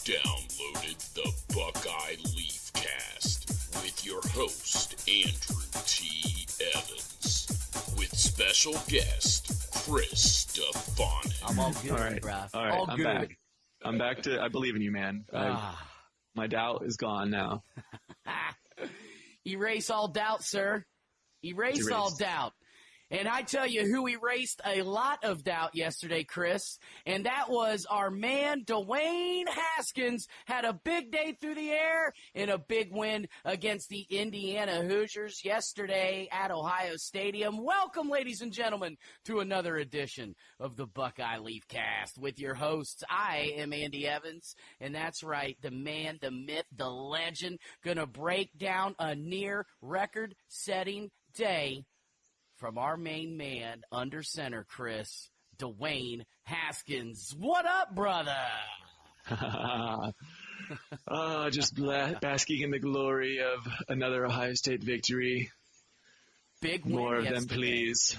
downloaded the Buckeye Leafcast with your host, Andrew T. Evans, with special guest, Chris Stefanick. I'm all good, All right, bro. all right. I'm back. I'm back to. I believe in you, man. My doubt is gone now. Erase all doubt, sir. Erase all doubt. And I tell you who erased a lot of doubt yesterday, Chris, and that was our man, Dwayne Haskins. Had a big day through the air and a big win against the Indiana Hoosiers yesterday at Ohio Stadium. Welcome, ladies and gentlemen, to another edition of the Buckeye Leafcast with your hosts. I am Andy Evans, and that's right, the man, the myth, the legend, gonna break down a near record-setting day from our main man, under center, Chris, Dwayne Haskins. What up, brother? Just basking in the glory of another Ohio State victory. Big win More of yesterday. them, please.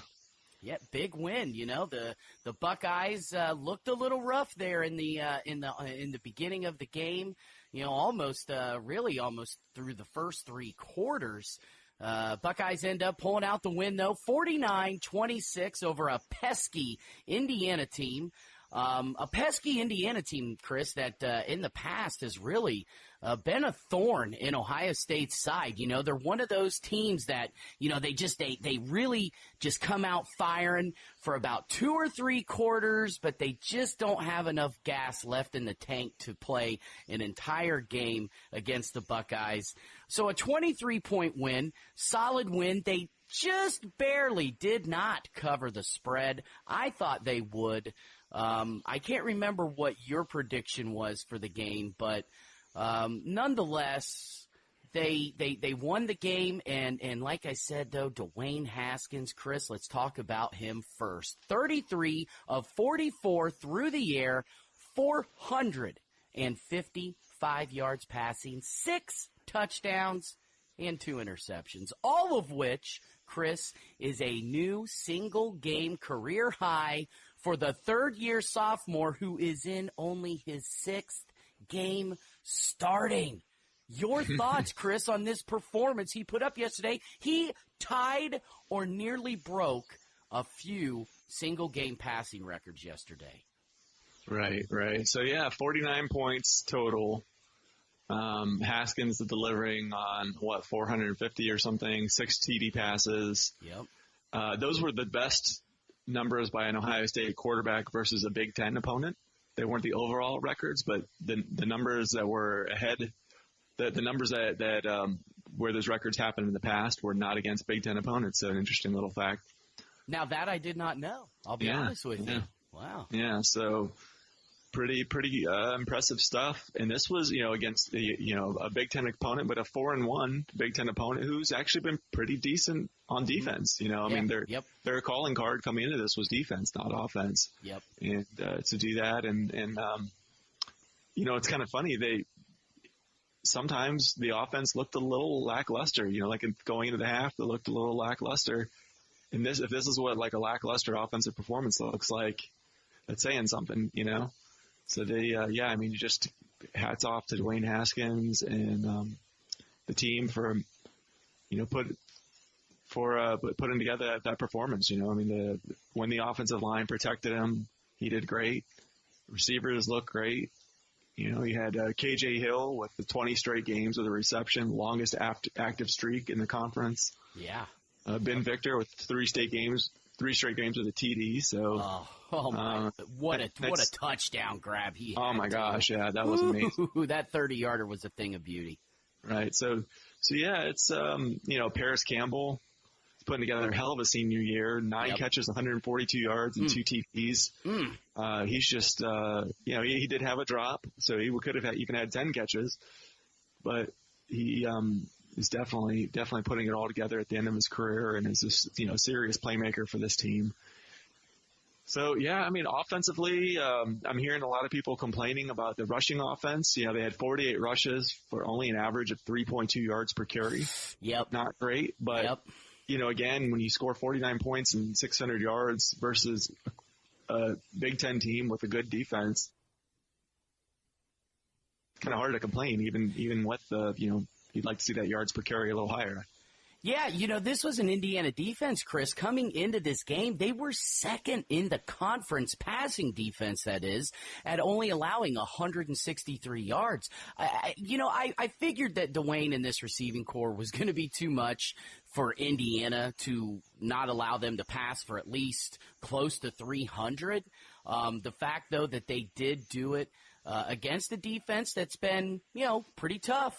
Yeah, big win. You know, the Buckeyes looked a little rough there in the beginning of the game. You know, almost through the first three quarters. Buckeyes end up pulling out the win, though, 49-26 over a pesky Indiana team. A pesky Indiana team, Chris, that in the past has really been a thorn in Ohio State's side. You know, they're one of those teams that, you know, they really just come out firing for about 2 or 3 quarters, but they just don't have enough gas left in the tank to play an entire game against the Buckeyes. So a 23-point win, solid win. They just barely did not cover the spread. I thought they would. I can't remember what your prediction was for the game, but nonetheless, they won the game, and like I said, though, Dwayne Haskins, Chris, let's talk about him first. 33 of 44 through the air, 455 yards passing, 6 touchdowns, and 2 interceptions, all of which, Chris, is a new single-game career high for the third-year sophomore who is in only his 6th game starting. Your thoughts, Chris, on this performance he put up yesterday? He tied or nearly broke a few single-game passing records yesterday. Right. So, 49 points total. Haskins delivering on, 450 or something, 6 TD passes. Yep. Those were the best numbers by an Ohio State quarterback versus a Big Ten opponent. They weren't the overall records, but the numbers that were ahead, the numbers that where those records happened in the past were not against Big Ten opponents. So an interesting little fact. Now that I did not know. I'll be honest with you. Wow. Yeah. So pretty impressive stuff. And this was, against a Big Ten opponent, but a 4-1 Big Ten opponent who's actually been pretty decent on defense. Their calling card coming into this was defense, not offense. Yep. And to do that, and it's kind of funny. Sometimes the offense looked a little lackluster. Like going into the half, they looked a little lackluster. And if this is what like a lackluster offensive performance looks like, that's saying something. So they, just hats off to Dwayne Haskins and the team for, putting together that performance. When the offensive line protected him, he did great. Receivers look great. You had KJ Hill with the 20 straight games with a reception, longest active streak in the conference. Yeah. Ben Victor with 3 straight games with a TD. So, what a touchdown grab he had. Oh my gosh. Yeah. That was amazing. That 30-yarder was a thing of beauty. Right. So it's, Paris Campbell is putting together a hell of a senior year, 9 catches, 142 yards and 2 TDs. He's just, he did have a drop, so he could have even had 10 catches, but he, is definitely putting it all together at the end of his career and is just, serious playmaker for this team. So, offensively, I'm hearing a lot of people complaining about the rushing offense. They had 48 rushes for only an average of 3.2 yards per carry. Yep. Not great, but, again, when you score 49 points and 600 yards versus a Big Ten team with a good defense, kind of hard to complain, even with the, you'd like to see that yards per carry a little higher. Yeah, this was an Indiana defense, Chris. Coming into this game, they were second in the conference passing defense, that is, at only allowing 163 yards. I figured that Dwayne and this receiving core was going to be too much for Indiana to not allow them to pass for at least close to 300. The fact, though, that they did do it against a defense that's been, pretty tough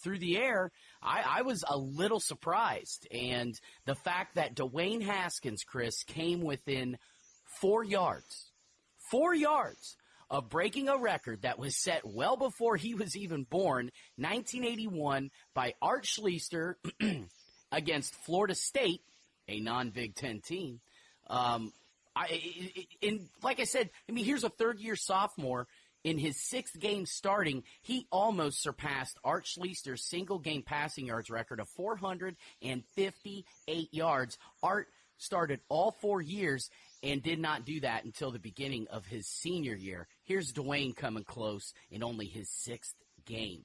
through the air, I was a little surprised. And the fact that Dwayne Haskins, Chris, came within 4 yards of breaking a record that was set well before he was even born, 1981, by Art Schlichter against Florida State, a non-Big Ten team. Like I said, here's a third-year sophomore. In his 6th game starting, he almost surpassed Art Schlichter's single-game passing yards record of 458 yards. Art started all 4 years and did not do that until the beginning of his senior year. Here's Dwayne coming close in only his 6th game.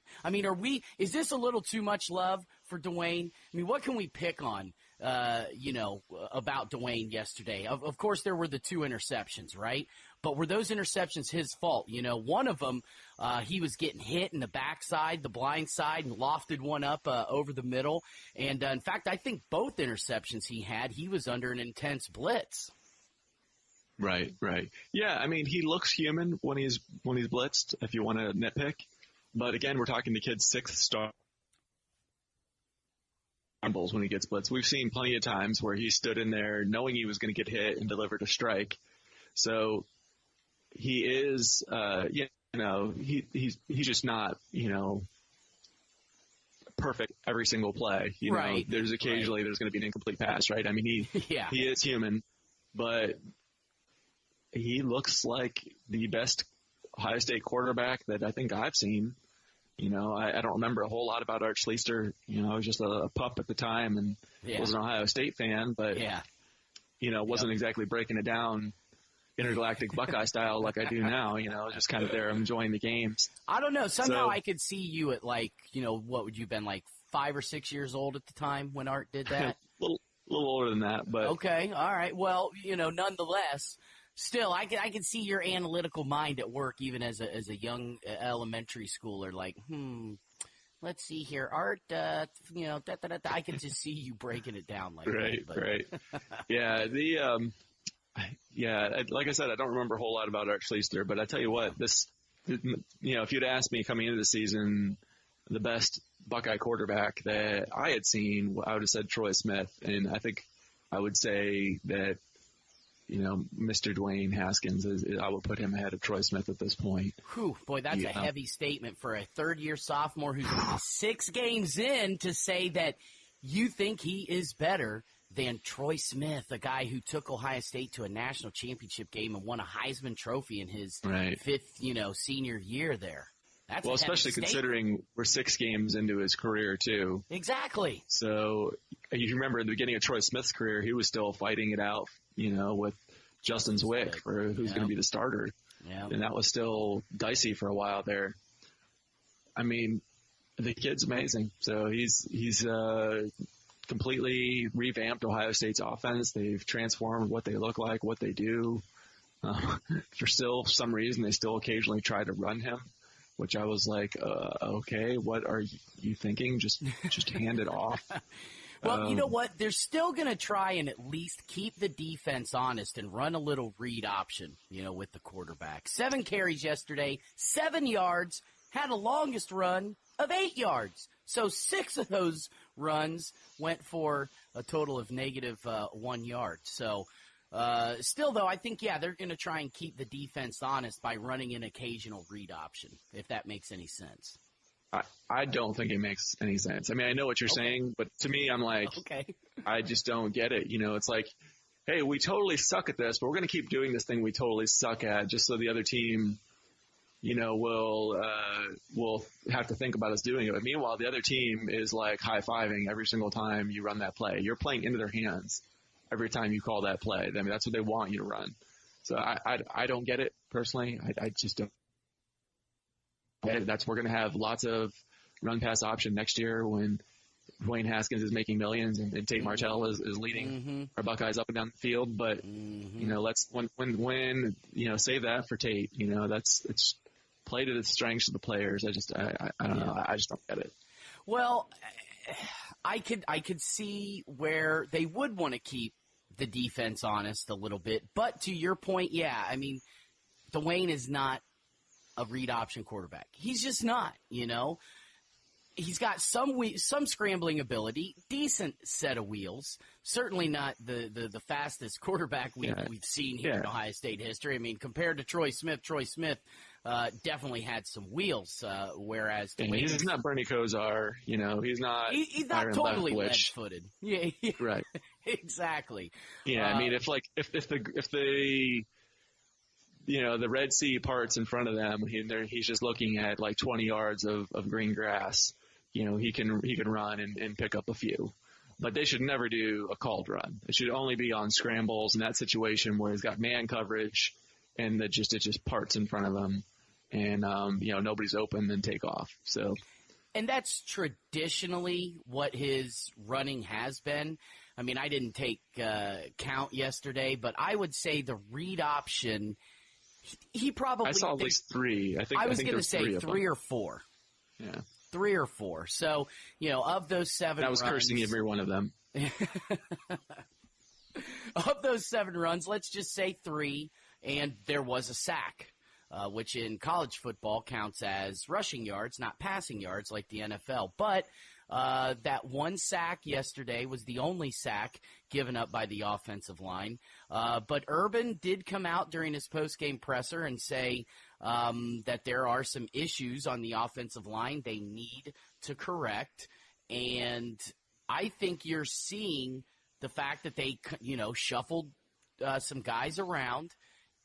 Is this a little too much love for Dwayne? What can we pick on, about Dwayne yesterday? Of course, there were the 2 interceptions, right? But were those interceptions his fault? One of them, he was getting hit in the backside, the blind side, and lofted one up over the middle. And, in fact, I think both interceptions he was under an intense blitz. Right. Yeah, he looks human when he's blitzed, if you want to nitpick. But again, we're talking the kid's 6th start when he gets blitzed. We've seen plenty of times where he stood in there knowing he was going to get hit and delivered a strike. So he is, he's just not, perfect every single play. Right. There's occasionally there's going to be an incomplete pass, right? He is human, but he looks like the best Ohio State quarterback that I think I've seen. I don't remember a whole lot about Art Schlichter. I was just a pup at the time and was an Ohio State fan, but, wasn't exactly breaking it down intergalactic Buckeye style like I do now. Just kind of there enjoying the games. I don't know. Somehow I could see you at what would you have been, 5 or 6 years old at the time when Art did that? a little older than that, but. Okay. All right. Well, nonetheless, still, I can see your analytical mind at work, even as a young elementary schooler. Let's see here, Art. I can just see you breaking it down like right, that. Right. Yeah. Like I said, I don't remember a whole lot about Art Schlichter, but I tell you what, if you'd asked me coming into the season, the best Buckeye quarterback that I had seen, I would have said Troy Smith, and I think I would say that. Mr. Dwayne Haskins, I would put him ahead of Troy Smith at this point. Whew, boy, that's a heavy statement for a third-year sophomore who's only 6 games in to say that you think he is better than Troy Smith, a guy who took Ohio State to a national championship game and won a Heisman Trophy in his 5th, senior year there. That's especially considering we're 6 games into his career, too. Exactly. So you remember in the beginning of Troy Smith's career, he was still fighting it out, with Justin Zwick for who's going to be the starter. Yeah. And that was still dicey for a while there. The kid's amazing. So he's completely revamped Ohio State's offense. They've transformed what they look like, what they do. For some reason, they still occasionally try to run him, which I was like, okay, what are you thinking? Just hand it off. Well, you know what? They're still going to try and at least keep the defense honest and run a little read option, with the quarterback. 7 carries yesterday, 7 yards, had a longest run of 8 yards. So 6 of those runs went for a total of negative 1 yard. So still, though, I think, they're going to try and keep the defense honest by running an occasional read option, if that makes any sense. I don't think it makes any sense. I know what you're saying, but to me, I'm like, okay. I just don't get it. It's like, hey, we totally suck at this, but we're going to keep doing this thing we totally suck at just so the other team, will have to think about us doing it. But meanwhile, the other team is like high-fiving every single time you run that play. You're playing into their hands every time you call that play. That's what they want you to run. So I don't get it personally. I just don't we're going to have lots of run pass option next year when Dwayne Haskins is making millions and Tate Martell is leading our Buckeyes up and down the field. But let's save that for Tate. It's play to the strengths of the players. I don't know. I just don't get it. Well, I could see where they would want to keep the defense honest a little bit. But to your point, yeah, I mean, Dwayne is not a read option quarterback. He's just not, He's got some scrambling ability, decent set of wheels. Certainly not the fastest quarterback we've seen here in Ohio State history. I mean, compared to Troy Smith definitely had some wheels, whereas Dwayne he's not Bernie Kosar. He's not. He's not totally lead-footed. Yeah, right. Exactly. Yeah, I mean, if the the Red Sea parts in front of them, he's just looking at like 20 yards of green grass. He can run and pick up a few, but they should never do a called run. It should only be on scrambles in that situation where he's got man coverage and it just parts in front of him, and nobody's open, then take off. So, and that's traditionally what his running has been. I mean, I didn't take count yesterday, but I would say the read option. He probably. I saw at least three. I was going to say three or four. Yeah. 3 or 4. So, of those 7 runs. I was cursing every one of them. Of those 7 runs, let's just say 3, and there was a sack, which in college football counts as rushing yards, not passing yards like the NFL. But that one sack yesterday was the only sack given up by the offensive line. But Urban did come out during his post-game presser and say that there are some issues on the offensive line they need to correct. And I think you're seeing the fact that they, shuffled some guys around,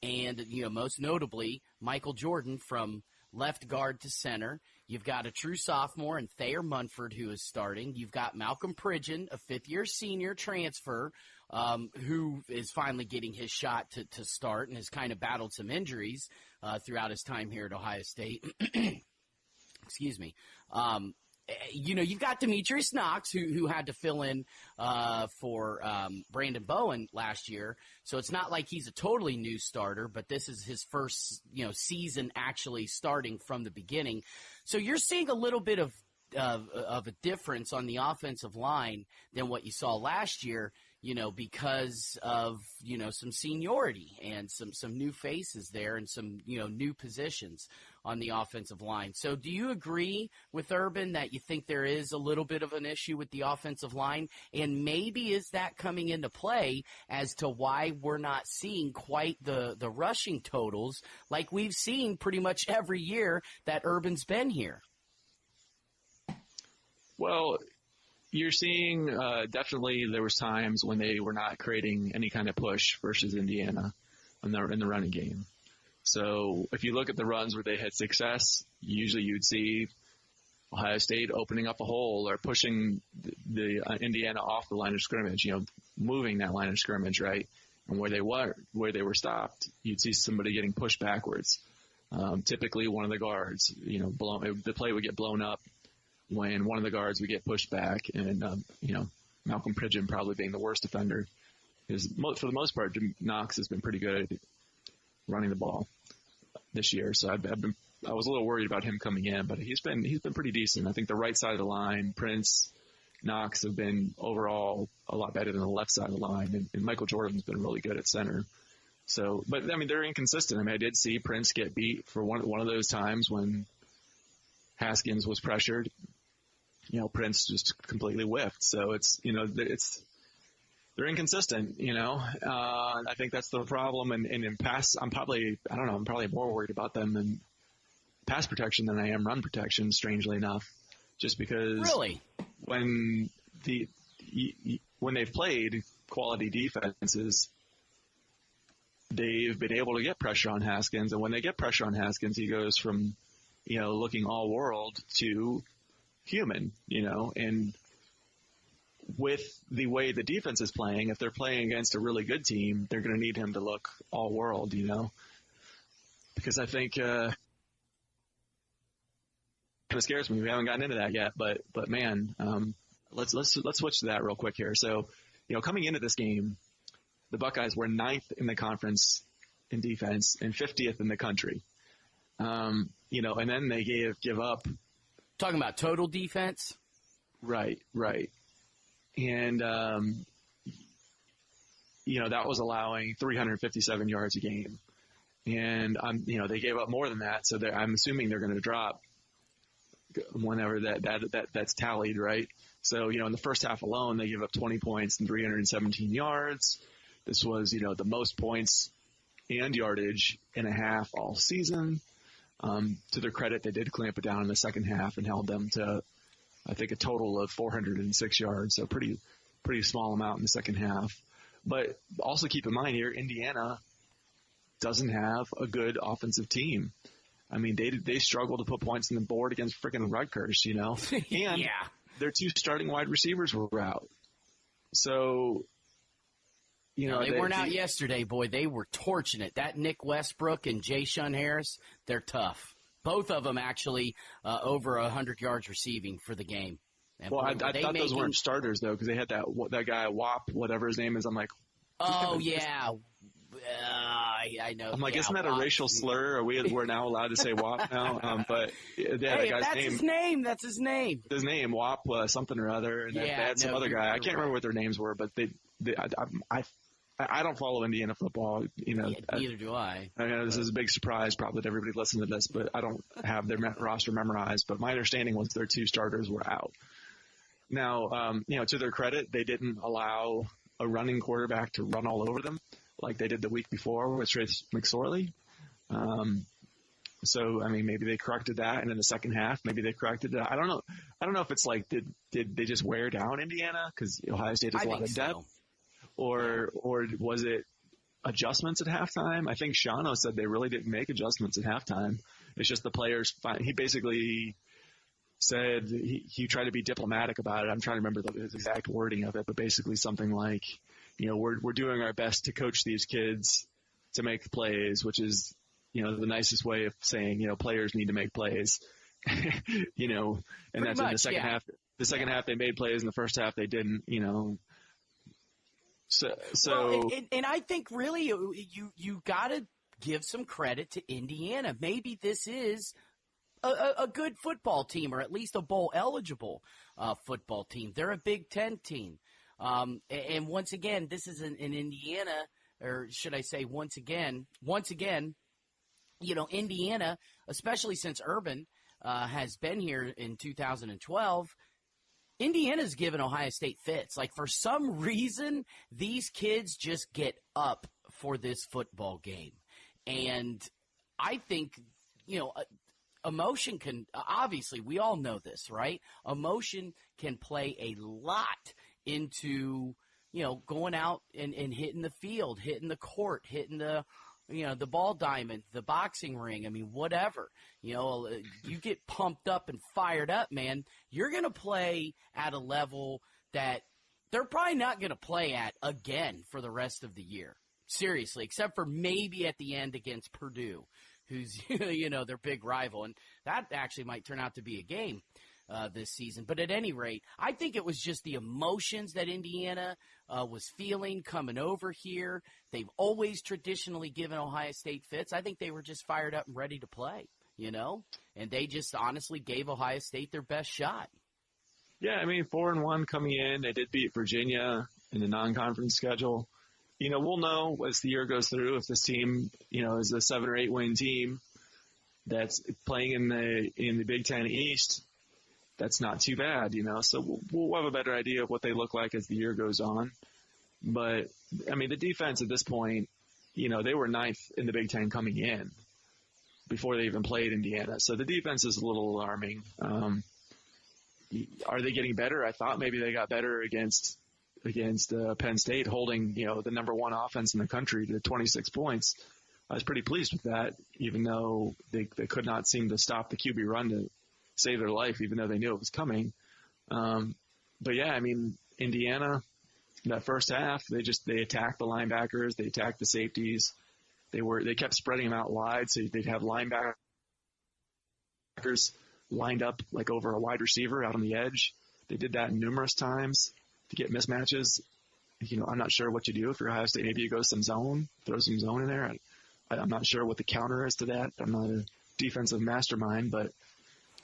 and, most notably Michael Jordan from left guard to center. You've got a true sophomore in Thayer Munford who is starting. You've got Malcolm Pridgeon, a fifth-year senior transfer, who is finally getting his shot to start and has kind of battled some injuries throughout his time here at Ohio State. Excuse me. You've got Demetrius Knox, who had to fill in for Brandon Bowen last year. So it's not like he's a totally new starter, but this is his first, season actually starting from the beginning. So you're seeing a little bit of a difference on the offensive line than what you saw last year, because of, some seniority and some new faces there and some, new positions on the offensive line. So do you agree with Urban that you think there is a little bit of an issue with the offensive line? And maybe is that coming into play as to why we're not seeing quite the rushing totals like we've seen pretty much every year that Urban's been here? Well, you're seeing definitely there was times when they were not creating any kind of push versus Indiana in the running game. So if you look at the runs where they had success, usually you'd see Ohio State opening up a hole or pushing the Indiana off the line of scrimmage, moving that line of scrimmage, right? And where they were stopped, you'd see somebody getting pushed backwards. Typically one of the guards, the play would get blown up when one of the guards would get pushed back, and Malcolm Pridgeon probably being the worst offender, because for the most part, Knox has been pretty good at running the ball this year. So I was a little worried about him coming in, but he's been pretty decent. I think the right side of the line, Prince, Knox have been overall a lot better than the left side of the line, and Michael Jordan's been really good at center. So, but I mean, they're inconsistent. I mean, I did see Prince get beat for one of those times when Haskins was pressured. Prince just completely whiffed. So they're inconsistent, I think that's the problem. And in pass, I'm probably more worried about them in pass protection than I am run protection, strangely enough, just because really when they've played quality defenses, they've been able to get pressure on Haskins. And when they get pressure on Haskins, he goes from, looking all world to human, and with the way the defense is playing, if they're playing against a really good team, they're going to need him to look all world, because I think of scares me. We haven't gotten into that yet, but man, let's switch to that real quick here. So, coming into this game, the Buckeyes were 9th in the conference in defense and 50th in the country. And then they give up. Talking about total defense? Right. And, that was allowing 357 yards a game. And, they gave up more than that. So I'm assuming they're going to drop whenever that's tallied, right? So, in the first half alone, they give up 20 points and 317 yards. This was, the most points and yardage in a half all season. To their credit, they did clamp it down in the second half and held them to, I think, a total of 406 yards. So pretty small amount in the second half. But also keep in mind here, Indiana doesn't have a good offensive team. I mean, they struggle to put points on the board against freaking Rutgers, And yeah. Their 2 starting wide receivers were out. So, they weren't out yesterday, boy. They were torching it. That Nick Westbrook and Jayshun Harris, they're tough. Both of them actually over 100 yards receiving for the game. And I thought those weren't starters, though, because they had that guy, Wop, whatever his name is. I'm like, oh, yeah. I know. I'm like, yeah, isn't that a racial slur? We're now allowed to say WAP now? But hey, that guy's that's name. His name. That's his name. His name, WAP, something or other. And they had some other guy. I can't remember what their names were, but I don't follow Indiana football. Neither do I. I know this is a big surprise probably to everybody listening to this, but I don't have their roster memorized. But my understanding was their 2 starters were out. Now, to their credit, they didn't allow a running quarterback to run all over them like they did the week before with Trace McSorley. So, I mean, maybe they corrected that, and in the second half, maybe they corrected that. I don't know. I don't know if it's like, did they just wear down Indiana because Ohio State has a lot of depth, or was it adjustments at halftime? I think Shano said they really didn't make adjustments at halftime. It's just the players. He basically said he tried to be diplomatic about it. I'm trying to remember the exact wording of it, but basically something like, we're doing our best to coach these kids to make plays, which is, the nicest way of saying, players need to make plays, and Pretty that's much, in the second half. The second half they made plays, in the first half they didn't, So, well, and I think really you got to give some credit to Indiana. Maybe this is a good football team, or at least a bowl eligible football team. They're a Big Ten team. And once again, this is in Indiana, or should I say once again, Indiana, especially since Urban has been here in 2012, Indiana's given Ohio State fits. Like, for some reason, these kids just get up for this football game. And I think, emotion can, obviously, we all know this, right? Emotion can play a lot into, going out and hitting the field, hitting the court, hitting the ball diamond, the boxing ring. I mean, whatever. You get pumped up and fired up, man. You're going to play at a level that they're probably not going to play at again for the rest of the year. Seriously, except for maybe at the end against Purdue, who's, their big rival. And that actually might turn out to be a game this season. But at any rate, I think it was just the emotions that Indiana was feeling coming over here. They've always traditionally given Ohio State fits. I think they were just fired up and ready to play, and they just honestly gave Ohio State their best shot. Yeah, I mean, 4-1 coming in. They did beat Virginia in the non-conference schedule. We'll know as the year goes through if this team, is a 7 or 8 win team that's playing in the Big Ten East. That's not too bad, So we'll have a better idea of what they look like as the year goes on. But, I mean, the defense at this point, they were 9th in the Big Ten coming in before they even played Indiana. So the defense is a little alarming. Are they getting better? I thought maybe they got better against Penn State, holding, the number 1 offense in the country to 26 points. I was pretty pleased with that, even though they could not seem to stop the QB run to save their life, even though they knew it was coming. But yeah, I mean, Indiana, in that first half, they attacked the linebackers, they attacked the safeties. They kept spreading them out wide, so they'd have linebackers lined up like over a wide receiver out on the edge. They did that numerous times to get mismatches. I'm not sure what you do if you're Ohio State. Maybe you go some zone, throw some zone in there. I'm not sure what the counter is to that. I'm not a defensive mastermind, but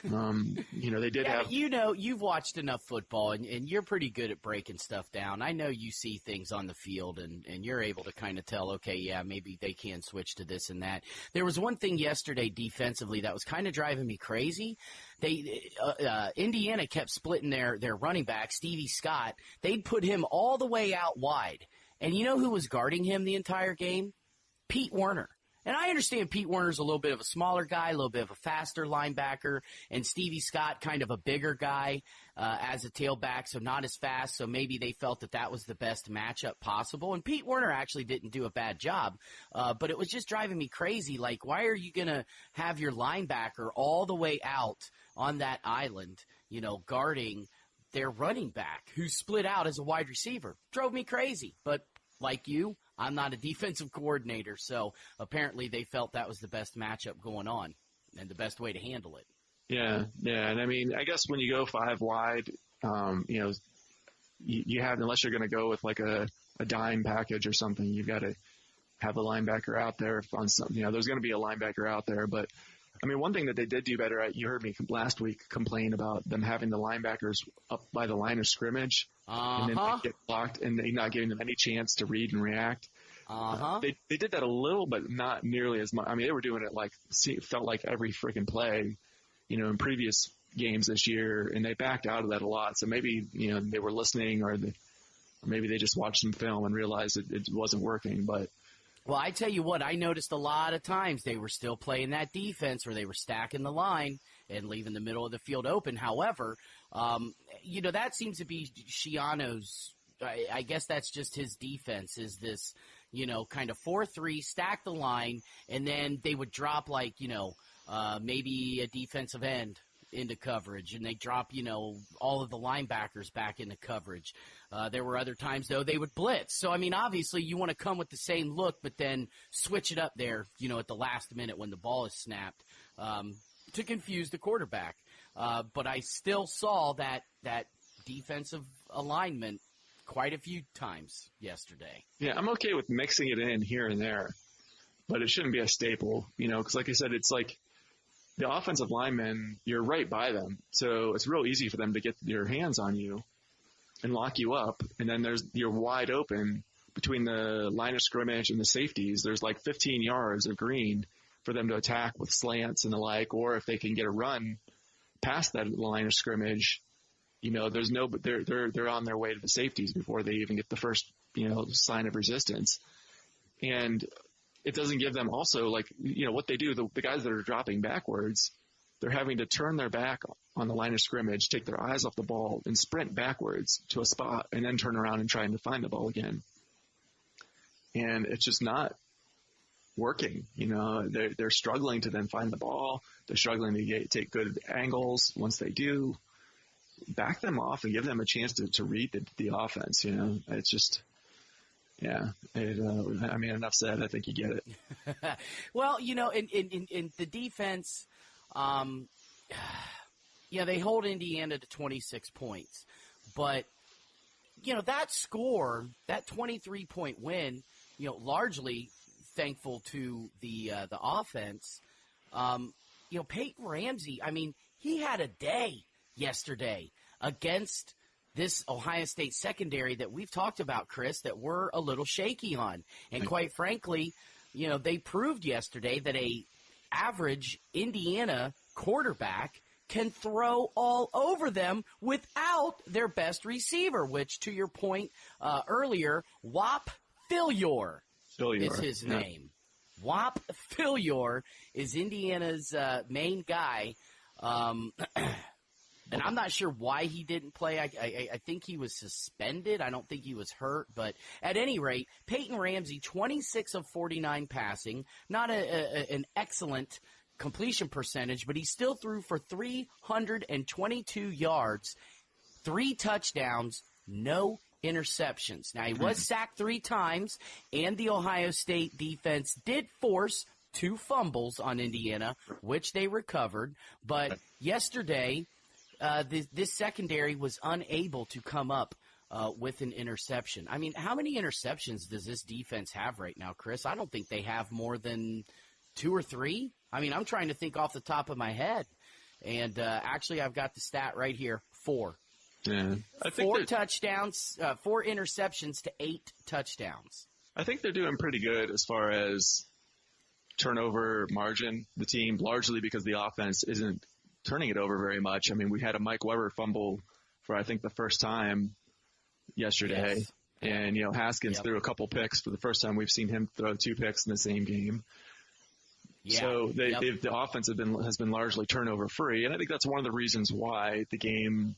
they did have. You've watched enough football, and you're pretty good at breaking stuff down. I know you see things on the field, and you're able to kind of tell, okay, yeah, maybe they can switch to this and that. There was one thing yesterday defensively that was kind of driving me crazy. Indiana kept splitting their running back, Stevie Scott. They'd put him all the way out wide. And you know who was guarding him the entire game? Pete Werner. And I understand Pete Werner's a little bit of a smaller guy, a little bit of a faster linebacker, and Stevie Scott kind of a bigger guy as a tailback, so not as fast. So maybe they felt that was the best matchup possible. And Pete Werner actually didn't do a bad job, but it was just driving me crazy. Like, why are you going to have your linebacker all the way out on that island, guarding their running back who's split out as a wide receiver? Drove me crazy, but like you, I'm not a defensive coordinator, so apparently they felt that was the best matchup going on and the best way to handle it. Yeah, and I mean, I guess when you go 5 wide, you have, unless you're going to go with like a dime package or something, you've got to have a linebacker out there on some. There's going to be a linebacker out there, but I mean, one thing that they did do better, you heard me last week complain about them having the linebackers up by the line of scrimmage, and then they get blocked, and they not giving them any chance to read and react. They did that a little, but not nearly as much. I mean, they were doing it felt like every freaking play, in previous games this year, and they backed out of that a lot. So maybe, they were listening, or maybe they just watched some film and realized it wasn't working, but. Well, I tell you what, I noticed a lot of times they were still playing that defense where they were stacking the line and leaving the middle of the field open. However, that seems to be Schiano's, I guess that's just his defense, is this, kind of 4-3, stack the line, and then they would drop maybe a defensive end into coverage, and they drop, all of the linebackers back into coverage. There were other times, though, they would blitz. So, I mean, obviously you want to come with the same look, but then switch it up there, at the last minute when the ball is snapped to confuse the quarterback. But I still saw that defensive alignment quite a few times yesterday. Yeah, I'm okay with mixing it in here and there, but it shouldn't be a staple, because like I said, it's like the offensive linemen, you're right by them. So it's real easy for them to get their hands on you and lock you up. And then you're wide open between the line of scrimmage and the safeties. There's like 15 yards of green for them to attack with slants and the like, or if they can get a run past that line of scrimmage, they're on their way to the safeties before they even get the first, sign of resistance. And it doesn't give them also, what they do, the guys that are dropping backwards, they're having to turn their back on the line of scrimmage, take their eyes off the ball, and sprint backwards to a spot, and then turn around and trying to find the ball again. And it's just not working. They're struggling to then find the ball. They're struggling to take good angles. Once they do, back them off and give them a chance to read the offense. It's just. Yeah, enough said. I think you get it. Well, in the defense, they hold Indiana to 26 points. But, that score, that 23-point win, largely thankful to the offense. Peyton Ramsey, he had a day yesterday against this Ohio State secondary that we've talked about, Chris, that we're a little shaky on. And quite frankly, they proved yesterday that a average Indiana quarterback can throw all over them without their best receiver, which, to your point earlier, Whop Philyor is his name. Whop Philyor is Indiana's main guy. And I'm not sure why he didn't play. I think he was suspended. I don't think he was hurt. But at any rate, Peyton Ramsey, 26 of 49 passing, not an excellent completion percentage, but he still threw for 322 yards, 3 touchdowns, no interceptions. Now, he was sacked 3 times, and the Ohio State defense did force 2 fumbles on Indiana, which they recovered. But yesterday, this secondary was unable to come up with an interception. I mean, how many interceptions does this defense have right now, Chris? I don't think they have more than 2 or 3. I mean, I'm trying to think off the top of my head. And actually, I've got the stat right here, 4. Yeah, I think 4 touchdowns, 4 interceptions to 8 touchdowns. I think they're doing pretty good as far as turnover margin, the team, largely because the offense isn't turning it over very much. I mean, we had a Mike Weber fumble for, I think, the first time yesterday. Yes. And, Haskins threw a couple picks for the first time we've seen him throw 2 picks in the same game. Yeah. So the offense has been largely turnover free. And I think that's one of the reasons why the game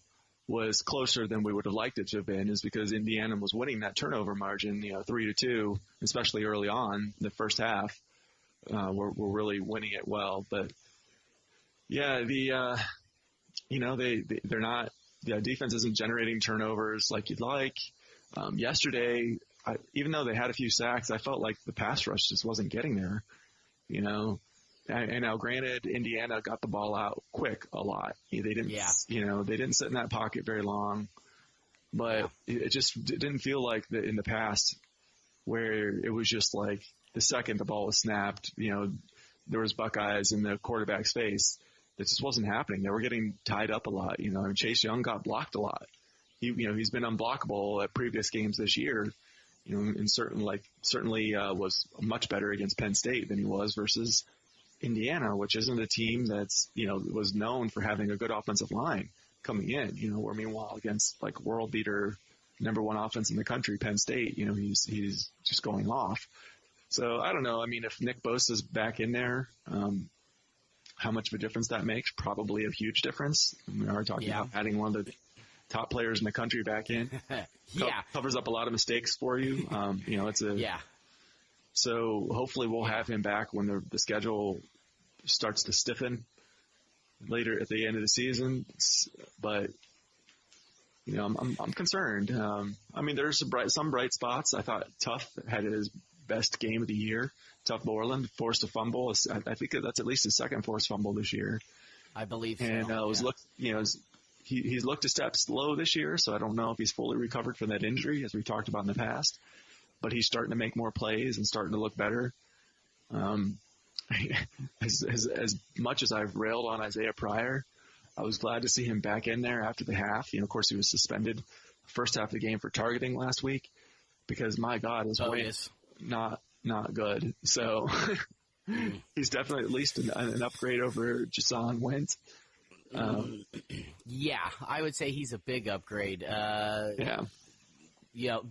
was closer than we would have liked it to have been, is because Indiana was winning that turnover margin, 3-2, especially early on the first half. We're really winning it well. But yeah, they're not, the defense isn't generating turnovers like you'd like. Yesterday, even though they had a few sacks, I felt like the pass rush just wasn't getting there. And now granted, Indiana got the ball out quick a lot. They didn't, they didn't sit in that pocket very long, but it just didn't feel like in the past where it was just like the second the ball was snapped, there was Buckeyes in the quarterback's face. It just wasn't happening. They were getting tied up a lot. And Chase Young got blocked a lot. He's been unblockable at previous games this year. And certainly was much better against Penn State than he was versus Indiana, which isn't a team that's, was known for having a good offensive line coming in, where meanwhile against like world beater, number 1 offense in the country, Penn State, he's just going off. So I don't know. I mean, if Nick Bosa's back in there, how much of a difference that makes? Probably a huge difference. We are talking about adding one of the top players in the country back in. Covers up a lot of mistakes for you. So hopefully we'll have him back when the schedule starts to stiffen later at the end of the season. But I'm concerned. I mean, there's some bright spots. I thought Tuff had his best game of the year. Tuff Borland forced a fumble. I think that's at least his second forced fumble this year. I believe so. And he's looked a step slow this year, so I don't know if he's fully recovered from that injury, as we talked about in the past. But he's starting to make more plays and starting to look better. As much as I've railed on Isaiah Pryor, I was glad to see him back in there after the half. Of course, he was suspended the first half of the game for targeting last week because, my God, his weight not good. So he's definitely at least an upgrade over Jason Wentz. I would say he's a big upgrade.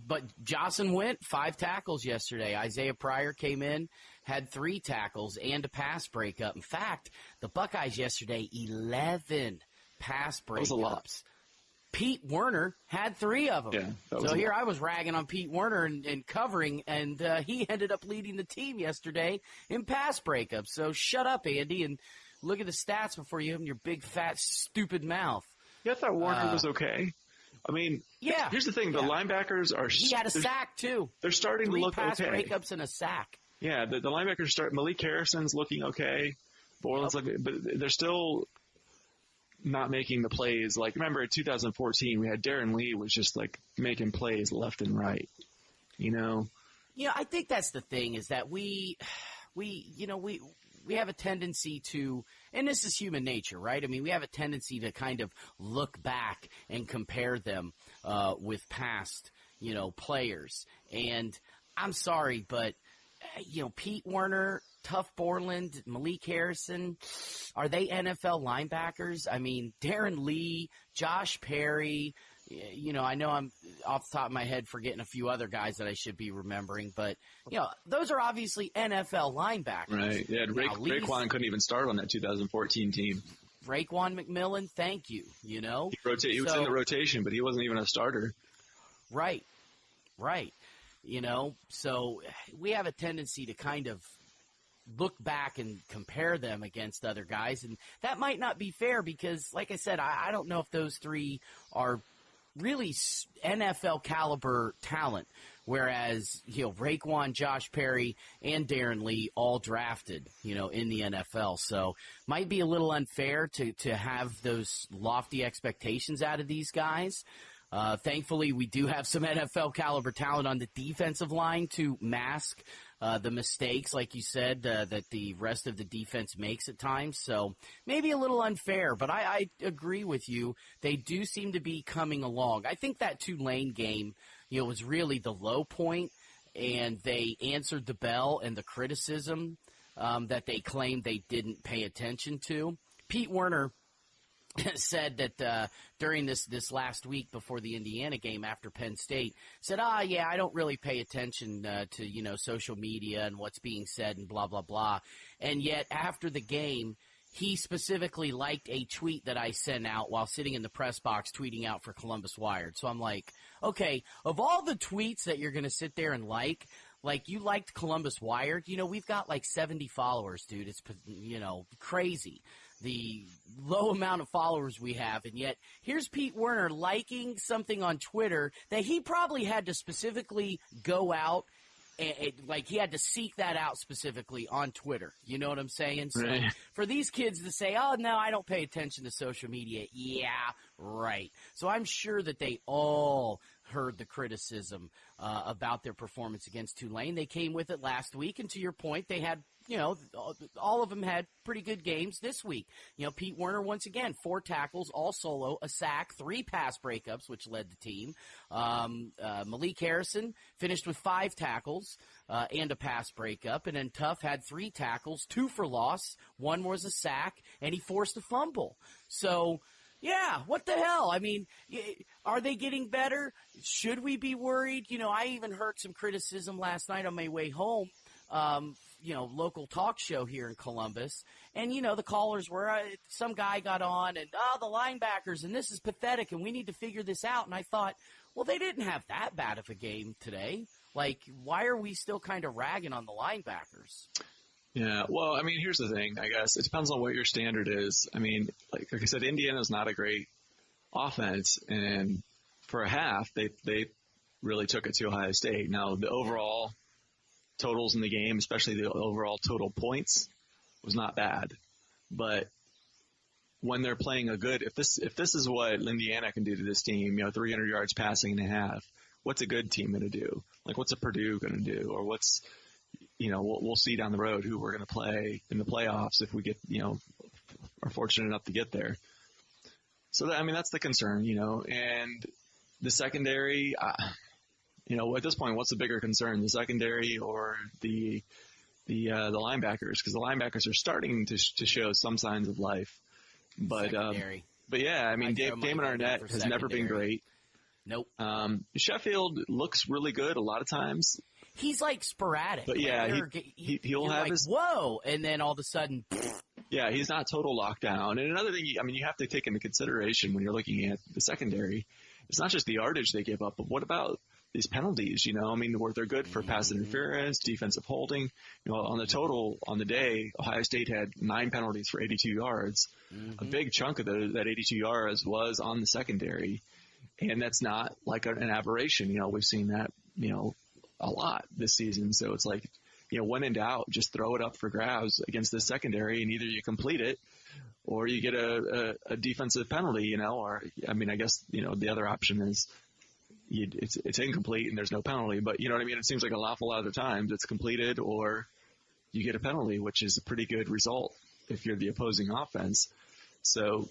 But Jocelyn went 5 tackles yesterday. Isaiah Pryor came in, had 3 tackles and a pass breakup. In fact, the Buckeyes yesterday, 11 pass breakups. That was a lot. Pete Werner had 3 of them. So here I was ragging on Pete Werner and covering, and he ended up leading the team yesterday in pass breakups. So shut up, Andy, and look at the stats before you open your big, fat, stupid mouth. Yeah, I thought Warner was okay. I mean, here's the thing. The linebackers are... He had a sack, too. They're starting to look okay. 3 pass breakups and a sack. Yeah, the linebackers start... Malik Harrison's looking okay. Borland's looking... But they're still not making the plays. Like, remember, in 2014, we had Darren Lee was just, like, making plays left and right. I think that's the thing, is that we have a tendency to, and this is human nature, right? I mean, we have a tendency to kind of look back and compare them with past, players. And I'm sorry, but, Pete Werner, Tuff Borland, Malik Harrison, are they NFL linebackers? I mean, Darren Lee, Josh Perry, I know I'm off the top of my head forgetting a few other guys that I should be remembering, but, those are obviously NFL linebackers. Right. Yeah, Raekwon couldn't even start on that 2014 team. Raekwon McMillan, thank you, He was in the rotation, but he wasn't even a starter. Right. So we have a tendency to kind of look back and compare them against other guys, and that might not be fair because, like I said, I don't know if those 3 are really NFL caliber talent. Whereas, Raekwon, Josh Perry, and Darren Lee all drafted, in the NFL. So might be a little unfair to have those lofty expectations out of these guys. Thankfully, we do have some NFL caliber talent on the defensive line to mask the mistakes, like you said, that the rest of the defense makes at times. So maybe a little unfair, but I agree with you. They do seem to be coming along. I think that Tulane game, was really the low point, and they answered the bell and the criticism that they claimed they didn't pay attention to. Pete Werner said that during this last week before the Indiana game after Penn State, said, yeah, I don't really pay attention to, social media and what's being said and blah, blah, blah. And yet after the game, he specifically liked a tweet that I sent out while sitting in the press box tweeting out for Columbus Wired. So I'm like, okay, of all the tweets that you're going to sit there and like you liked Columbus Wired, we've got like 70 followers, dude. It's, crazy. The low amount of followers we have, and yet here's Pete Werner liking something on Twitter that he probably had to specifically go out and he had to seek that out specifically on Twitter. You know what I'm saying? So right. For these kids to say, oh, no, I don't pay attention to social media. Yeah, right. So I'm sure that they all heard the criticism about their performance against Tulane. They came with it last week, and to your point, they had, all of them had pretty good games this week. Pete Werner, once again, 4 tackles, all solo, a sack, 3 pass breakups, which led the team. Malik Harrison finished with 5 tackles and a pass breakup, and then Tuff had 3 tackles, 2 for loss, 1 was a sack, and he forced a fumble. So, yeah, what the hell? I mean, are they getting better? Should we be worried? I even heard some criticism last night on my way home, local talk show here in Columbus. And, the callers were, some guy got on and, the linebackers, and this is pathetic, and we need to figure this out. And I thought, well, they didn't have that bad of a game today. Like, why are we still kind of ragging on the linebackers? Yeah, well, I mean, here's the thing, I guess. It depends on what your standard is. I mean, like I said, Indiana's not a great offense, and for a half, they really took it to Ohio State. Now, the overall totals in the game, especially the overall total points, was not bad. But when they're playing if this is what Indiana can do to this team, 300 yards passing and a half, what's a good team going to do? Like, what's a Purdue going to do? Or what's, we'll see down the road who we're going to play in the playoffs if we get, are fortunate enough to get there. So, that's the concern, and the secondary, at this point, what's the bigger concern, the secondary or the linebackers? Because the linebackers are starting to show some signs of life. But yeah, Damon Arnett has never been great. Nope. Sheffield looks really good a lot of times. He's like sporadic. But yeah, he'll have like, his whoa, and then all of a sudden. Yeah, he's not total lockdown. And another thing, you have to take into consideration when you're looking at the secondary, it's not just the yardage they give up, but what about these penalties? Where they're good for pass interference, defensive holding. On the total on the day, Ohio State had 9 penalties for 82 yards. Mm-hmm. A big chunk of that 82 yards was on the secondary, and that's not like an aberration. We've seen that a lot this season. So it's like, when in doubt, just throw it up for grabs against the secondary, and either you complete it or you get a defensive penalty. Or I guess the other option is. It's incomplete and there's no penalty, but you know what I mean? It seems like an awful lot of the times it's completed or you get a penalty, which is a pretty good result if you're the opposing offense. So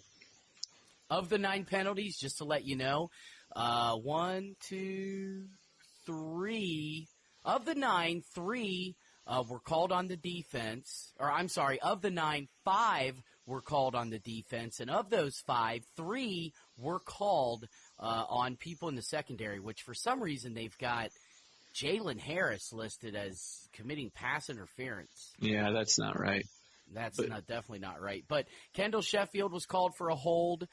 of the 9 penalties, just to let you know, 1, 2, 3 of the 9, 3 were called on the defense, or I'm sorry, of the 9, 5 were called on the defense, and of those 5, 3 were called on people in the secondary, which for some reason they've got Jalen Harris listed as committing pass interference. Yeah, that's not right. That's definitely not right. But Kendall Sheffield was called for a hold,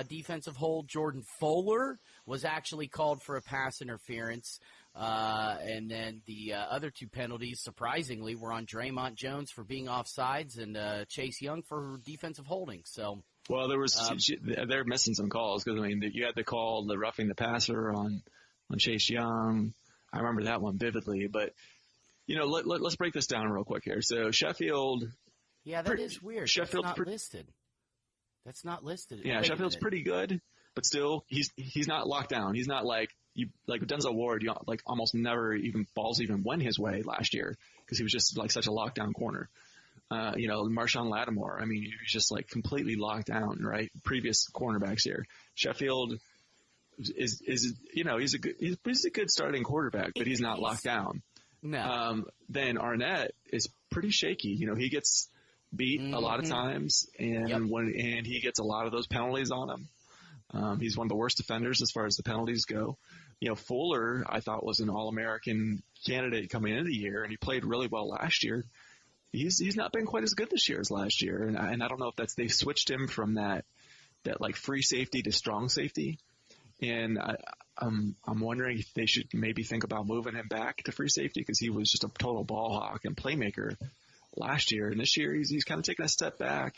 defensive hold. Jordan Fuller was actually called for a pass interference. And then the other 2 penalties, surprisingly, were on Draymond Jones for being offsides and Chase Young for defensive holding. So Well, they're missing some calls because, I mean, you had the call, the roughing the passer on Chase Young. I remember that one vividly. But, let's break this down real quick here. So Sheffield. Yeah, that is weird. Sheffield's not listed. That's not listed. Yeah, Sheffield's pretty good, but still, he's not locked down. He's not like Denzel Ward. Almost never even balls even went his way last year because he was just like such a lockdown corner. Marshawn Lattimore. I mean, he was just like completely locked down, right? Previous cornerbacks here. Sheffield is he's a good starting quarterback, but he's not locked down. No. Then Arnett is pretty shaky. He gets beat a lot of times, and and he gets a lot of those penalties on him. He's one of the worst defenders as far as the penalties go. Fuller, I thought, was an All-American candidate coming into the year, and he played really well last year. He's not been quite as good this year as last year, and I don't know if they've switched him from that like free safety to strong safety, and I'm wondering if they should maybe think about moving him back to free safety because he was just a total ball hawk and playmaker last year, and this year he's kind of taken a step back.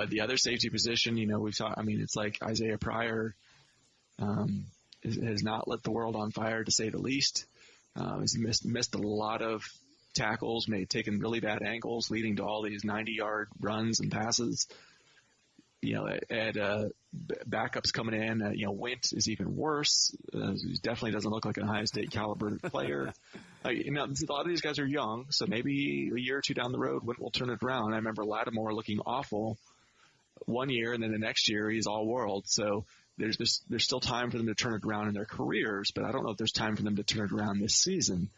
The other safety position, we've talked. I mean, it's like Isaiah Pryor has not lit the world on fire, to say the least. He's missed a lot of tackles, taken really bad angles, leading to all these 90-yard runs and passes. Backups coming in. Wint is even worse. He definitely doesn't look like an Ohio State caliber player. A lot of these guys are young, so maybe a year or two down the road, Wint will turn it around. I remember Lattimore looking awful one year, and then the next year he's all world. So there's still time for them to turn it around in their careers, but I don't know if there's time for them to turn it around this season.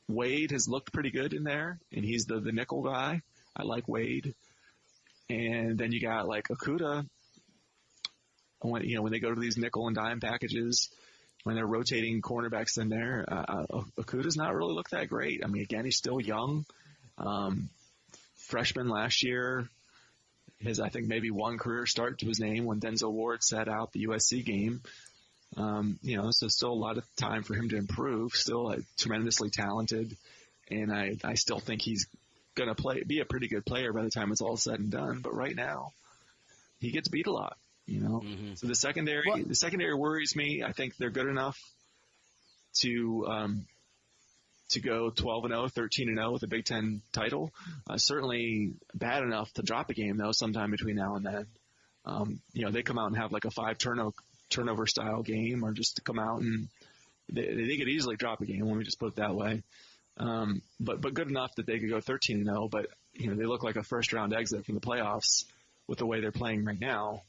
Wade has looked pretty good in there, and he's the nickel guy. I like Wade. And then you got like Okudah. When they go to these nickel and dime packages, when they're rotating cornerbacks in there, Okudah's not really looked that great. I mean, again, he's still young. Freshman last year, I think maybe one career start to his name when Denzel Ward sat out the USC game. So still a lot of time for him to improve. Still tremendously talented, and I still think he's going to be a pretty good player by the time it's all said and done. But right now, he gets beat a lot. So the secondary worries me. I think they're good enough to go 12-0, 13-0 with a Big Ten title. Certainly bad enough to drop a game though sometime between now and then. They come out and have like a 5 turnover style game, or just to come out and they could easily drop a game. Let me just put it that way. But good enough that they could go 13-0. But they look like a first round exit from the playoffs with the way they're playing right now.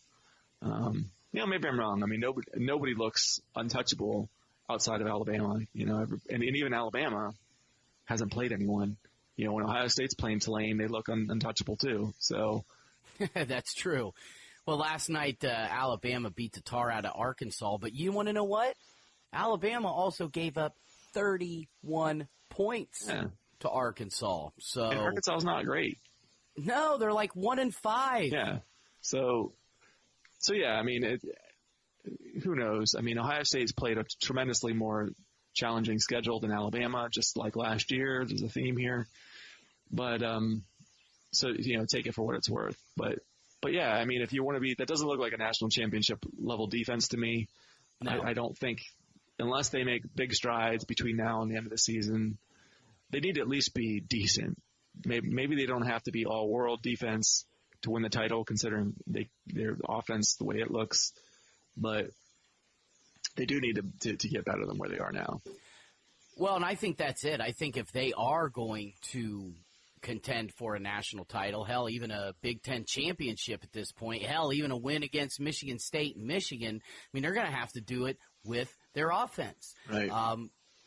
Maybe I'm wrong. I mean, nobody looks untouchable outside of Alabama. And even Alabama hasn't played anyone. When Ohio State's playing Tulane, they look untouchable too. So that's true. Well, last night Alabama beat the tar out of Arkansas, but you want to know what? Alabama also gave up 31 points to Arkansas. So and Arkansas's not great. No, they're like 1-5. Yeah. So yeah, I mean, who knows? I mean, Ohio State's played a tremendously more challenging schedule than Alabama, just like last year. There's a theme here. But take it for what it's worth. But yeah, I mean, if you want to be, that doesn't look like a national championship level defense to me. No. I don't think, unless they make big strides between now and the end of the season, they need to at least be decent. Maybe they don't have to be all world defense to win the title, considering their offense the way it looks, but they do need to get better than where they are now. Well, and I think that's it. I think if they are going to contend for a national title, hell, even a Big Ten championship at this point, hell, even a win against Michigan State and Michigan, I mean, they're going to have to do it with their offense. Right.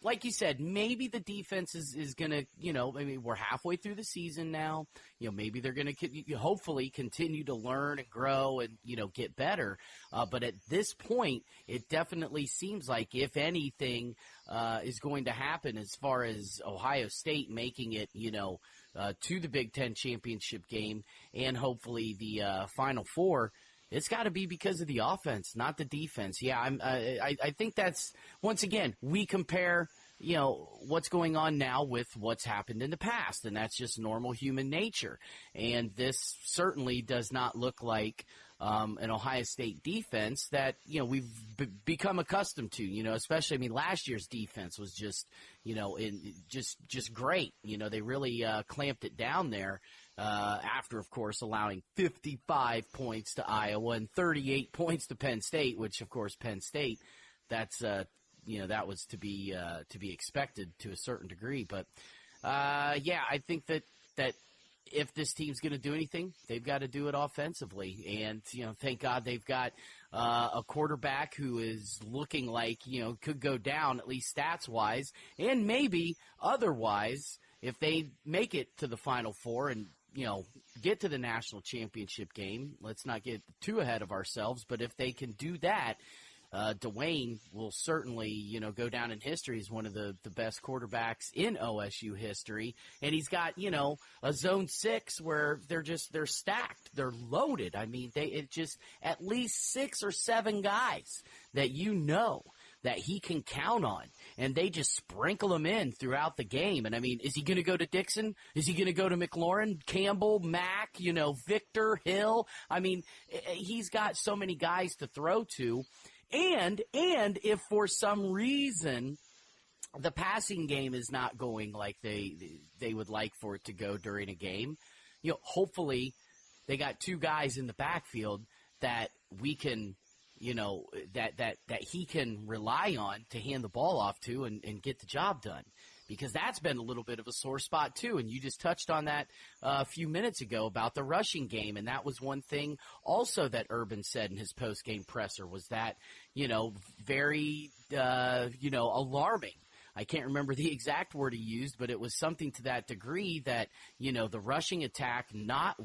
Like you said, maybe the defense is going to, I mean, we're halfway through the season now. Maybe they're going to hopefully continue to learn and grow and, get better. But at this point, it definitely seems like if anything is going to happen as far as Ohio State making it, to the Big Ten championship game and hopefully the Final Four, it's got to be because of the offense, not the defense. Yeah, I think that's, once again, we compare, what's going on now with what's happened in the past, and that's just normal human nature. And this certainly does not look like an Ohio State defense that, we've become accustomed to, especially, last year's defense was just, just great. They really clamped it down there after, of course, allowing 55 points to Iowa and 38 points to Penn State, which, of course, Penn State, that's, that was to be expected to a certain degree. But, I think that if this team's going to do anything, they've got to do it offensively. And, thank God they've got a quarterback who is looking like, could go down, at least stats-wise, and maybe otherwise, if they make it to the Final Four and, get to the national championship game. Let's not get too ahead of ourselves, but if they can do that, Dwayne will certainly, go down in history as one of the best quarterbacks in OSU history. And he's got, a zone 6 where they're stacked. They're loaded. It's just at least 6 or 7 guys that that he can count on. And they just sprinkle them in throughout the game. And, is he going to go to Dixon? Is he going to go to McLaurin, Campbell, Mack, Victor, Hill? He's got so many guys to throw to. And if for some reason the passing game is not going like they would like for it to go during a game, hopefully they got 2 guys in the backfield that we can, that he can rely on to hand the ball off to and get the job done. Because that's been a little bit of a sore spot, too. And you just touched on that a few minutes ago about the rushing game. And that was one thing also that Urban said in his post-game presser was that, very, alarming. I can't remember the exact word he used, but it was something to that degree that, the rushing attack not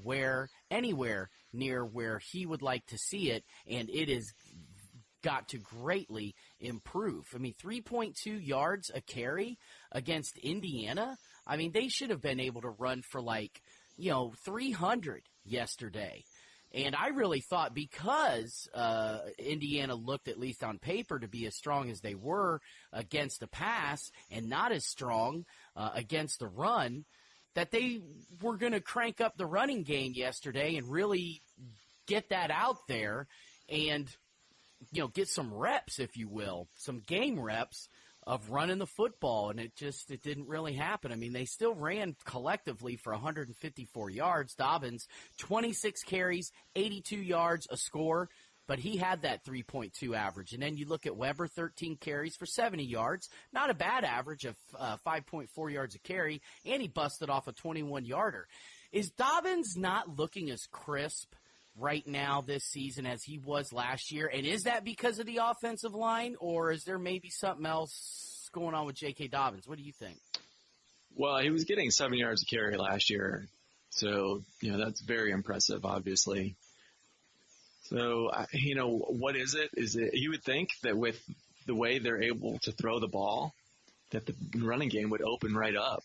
anywhere near where he would like to see it. And it is got to greatly improve. 3.2 yards a carry against Indiana. They should have been able to run for 300 yesterday. And I really thought because Indiana looked, at least on paper, to be as strong as they were against the pass and not as strong against the run, that they were going to crank up the running game yesterday and really get that out there and get some reps, if you will, some game reps of running the football. And it didn't really happen. They still ran collectively for 154 yards. Dobbins, 26 carries, 82 yards, a score, but he had that 3.2 average. And then you look at Weber, 13 carries for 70 yards. Not a bad average of 5.4 yards a carry, and he busted off a 21-yarder. Is Dobbins not looking as crisp right now this season as he was last year? And is that because of the offensive line, or is there maybe something else going on with J.K. Dobbins? What do you think? Well, he was getting 7 yards a carry last year. So, that's very impressive, obviously. So, what is it? Is it, you would think that with the way they're able to throw the ball, that the running game would open right up.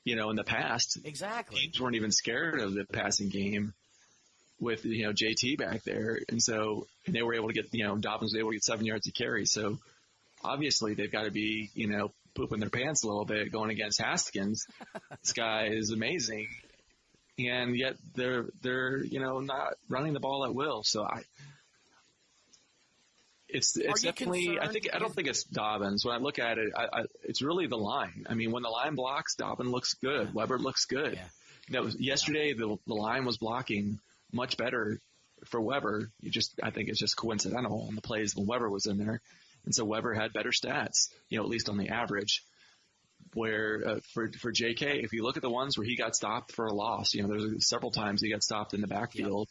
In the past, exactly, teams weren't even scared of the passing game with, JT back there. And they were able to get, Dobbins was able to get 7 yards a carry. So obviously they've got to be, pooping their pants a little bit going against Haskins. This guy is amazing. And yet they're, not running the ball at will. So it's definitely, I don't think it's Dobbins. When I look at it, it's really the line. When the line blocks, Dobbins looks good. Weber looks good. Yeah. That was yesterday. The line was blocking much better for Weber. I think it's just coincidental on the plays when Weber was in there. And so Weber had better stats, at least on the average. Where for JK, if you look at the ones where he got stopped for a loss, there's several times he got stopped in the backfield.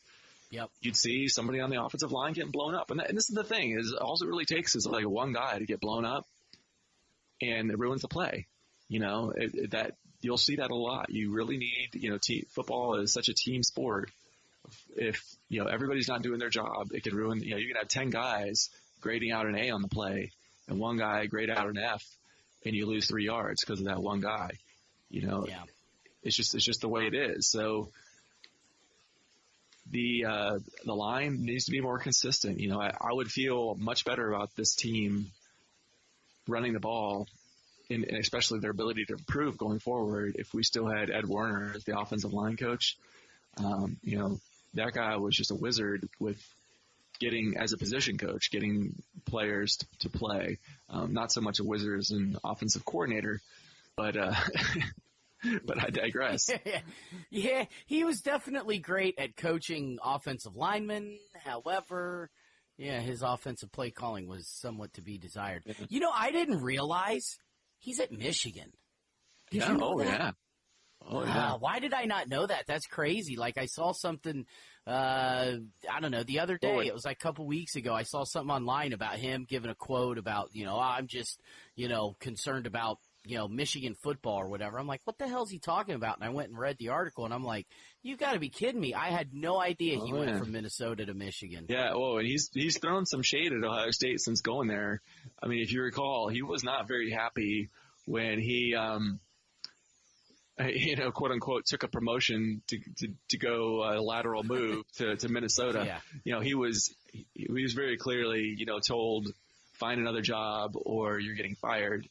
Yep. You'd see somebody on the offensive line getting blown up. And this is the thing, is all it really takes is like one guy to get blown up, and it ruins the play. That you'll see that a lot. You really need, football is such a team sport. If, everybody's not doing their job, it can ruin, you can have 10 guys grading out an A on the play and one guy grade out an F, and you lose 3 yards because of that one guy. Yeah. It's just the way it is. So the line needs to be more consistent. I would feel much better about this team running the ball and especially their ability to improve going forward if we still had Ed Warner as the offensive line coach. That guy was just a wizard with getting, as a position coach, getting players to play. Not so much a wizard as an offensive coordinator, but but I digress. Yeah, he was definitely great at coaching offensive linemen. However, his offensive play calling was somewhat to be desired. I didn't realize he's at Michigan. Did you know that? Yeah. Oh, yeah. Why did I not know that? That's crazy. Like, I saw something, I don't know, the other day, it was like a couple weeks ago, I saw something online about him giving a quote about, I'm just, concerned about, Michigan football or whatever. I'm like, what the hell is he talking about? And I went and read the article, and I'm like, you got to be kidding me. I had no idea he went from Minnesota to Michigan. Yeah, and he's thrown some shade at Ohio State since going there. I mean, if you recall, he was not very happy when he quote unquote, took a promotion to go a lateral move to Minnesota. Yeah. He was very clearly, told, find another job or you're getting fired,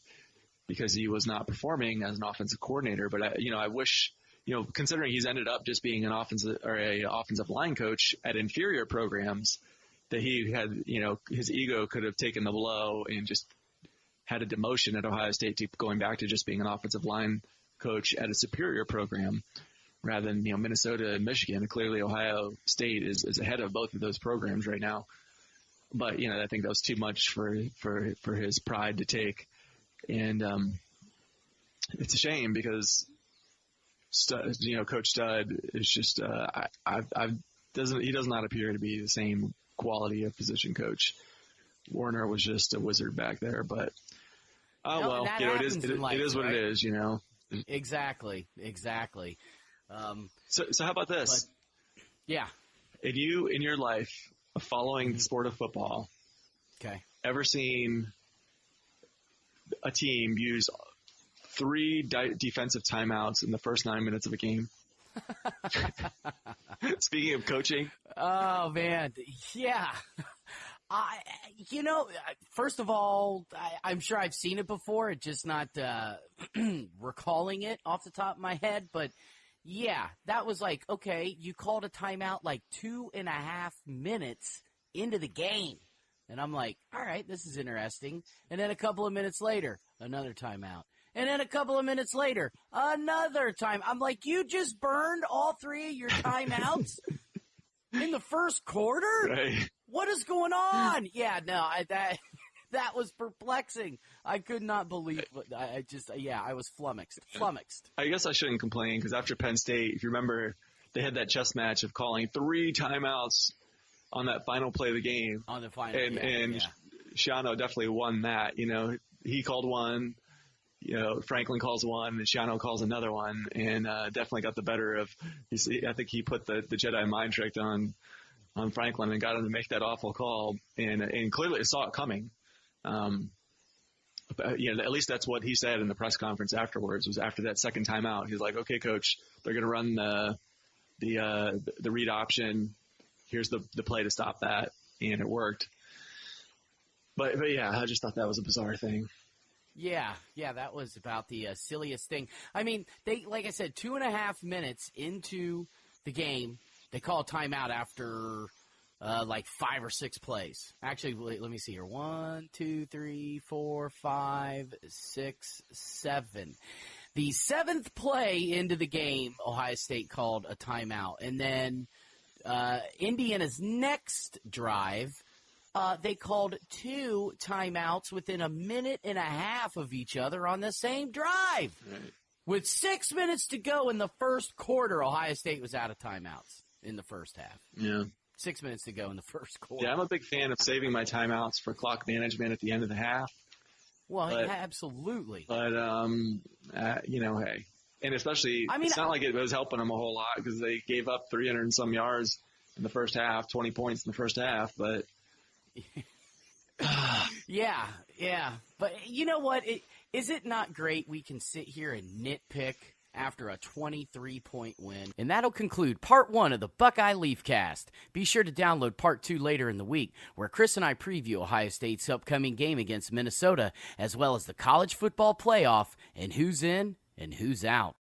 because he was not performing as an offensive coordinator. But I wish, considering he's ended up just being an offensive line coach at inferior programs, that he had, his ego could have taken the blow and just had a demotion at Ohio State to going back to just being an offensive line coach at a superior program rather than, Minnesota and Michigan. Clearly Ohio State is ahead of both of those programs right now. But, I think that was too much for his pride to take. And it's a shame because Coach Stud is just he does not appear to be the same quality of position coach. Warner was just a wizard back there, but it is what it is, Exactly. So how about this? Yeah. In your life of following the sport of football, okay, ever seen a team use 3 defensive timeouts in the first 9 minutes of a game? Speaking of coaching. Oh man. Yeah. First of all, I'm sure I've seen it before. It's just not recalling it off the top of my head. But, yeah, that was like, okay, you called a timeout like 2.5 minutes into the game. And I'm like, all right, this is interesting. And then a couple of minutes later, another timeout. And then a couple of minutes later, another time. I'm like, you just burned all 3 of your timeouts in the first quarter? Right. What is going on? Yeah, no, that was perplexing. I could not believe it. I was flummoxed. I guess I shouldn't complain because after Penn State, if you remember, they had that chess match of calling 3 timeouts on that final play of the game. On the final, and Shiano definitely won that. He called one. Franklin calls one, and Shiano calls another one, and definitely got the better of. I think he put the Jedi mind trick on Franklin and got him to make that awful call, and clearly saw it coming. At least that's what he said in the press conference afterwards. Was after that second timeout, he's like, "Okay, coach, they're going to run the read option. Here's the play to stop that," and it worked. But yeah, I just thought that was a bizarre thing. Yeah, that was about the silliest thing. I mean, they, like I said, 2.5 minutes into the game, they call a timeout after like 5 or 6 plays. Actually, let me see here. 1, 2, 3, 4, 5, 6, 7. The 7th play into the game, Ohio State called a timeout. And then Indiana's next drive, they called 2 timeouts within 1.5 minutes of each other on the same drive. Right. With 6 minutes to go in the first quarter, Ohio State was out of timeouts in the first half. Yeah. 6 minutes to go in the first quarter. Yeah, I'm a big fan of saving my timeouts for clock management at the end of the half. Well, yeah, absolutely. But, hey. And especially, it's not like it was helping them a whole lot because they gave up 300 and some yards in the first half, 20 points in the first half, but. Yeah. But you know what? Is it not great we can sit here and nitpick after a 23-point win. And that'll conclude part 1 of the Buckeye Leafcast. Be sure to download part 2 later in the week, where Chris and I preview Ohio State's upcoming game against Minnesota, as well as the college football playoff and who's in and who's out.